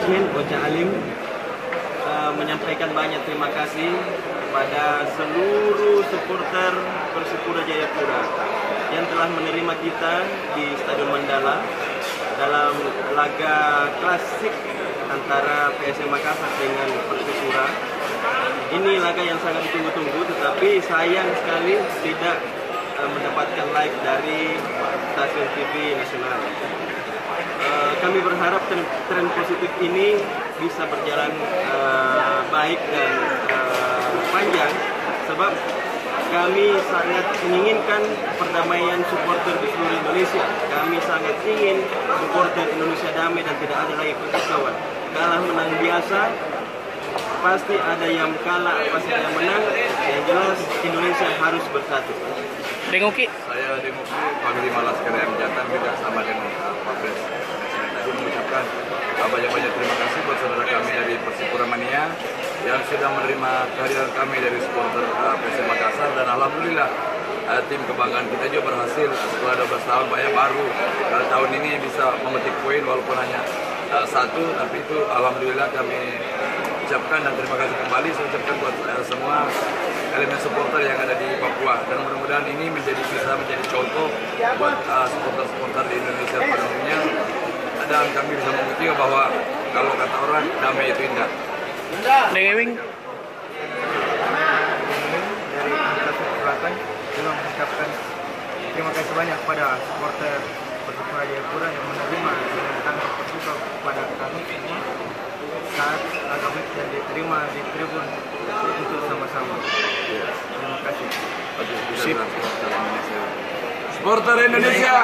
management Ocha Alim menyampaikan banyak terima kasih kepada seluruh supporter Persipura Jayapura yang telah menerima kita di Stadion Mandala dalam laga klasik antara PSM Makassar dengan Persipura. Ini laga yang sangat ditunggu-tunggu, tetapi sayang sekali tidak mendapatkan live dari stasiun TV nasional. Kami berharap tren positif ini bisa berjalan baik dan panjang, sebab kami sangat menginginkan perdamaian supporter di seluruh Indonesia. Kami sangat ingin supporter Indonesia damai dan tidak ada lagi kekacauan. Kalah menang biasa, pasti ada yang kalah, pasti ada yang menang. Yang jelas Indonesia harus bersatu. Dengoki. Saya Dengoki, Panglima Laskar M Jantan, juga sama dengan Pak Pres tadi mengucapkan banyak-banyak terima kasih buat saudara kami dari Persipura Mania yang sudah menerima kehadiran kami dari supporter PSM Makassar, dan alhamdulillah tim kebanggaan kita juga berhasil setelah 12 tahun banyak baru tahun ini bisa memetik poin walaupun hanya satu, tapi itu alhamdulillah kami ucapkan dan terima kasih kembali saya ucapkan buat semua elemen supporter yang ada di Papua, dan mudah-mudahan ini bisa menjadi contoh buat supporter-supporter di Indonesia pada umumnya, dan kami bisa membuktikan bahwa kalau kata orang damai itu indah. Dengewing. Dari Makassar Selatan juga mengucapkan terima kasih banyak kepada supporter Persipura Jayapura yang menerima dengan tangan terbuka kepada kami semua saat kami yang diterima di tribun untuk sama-sama. Terima kasih. Supporter Indonesia,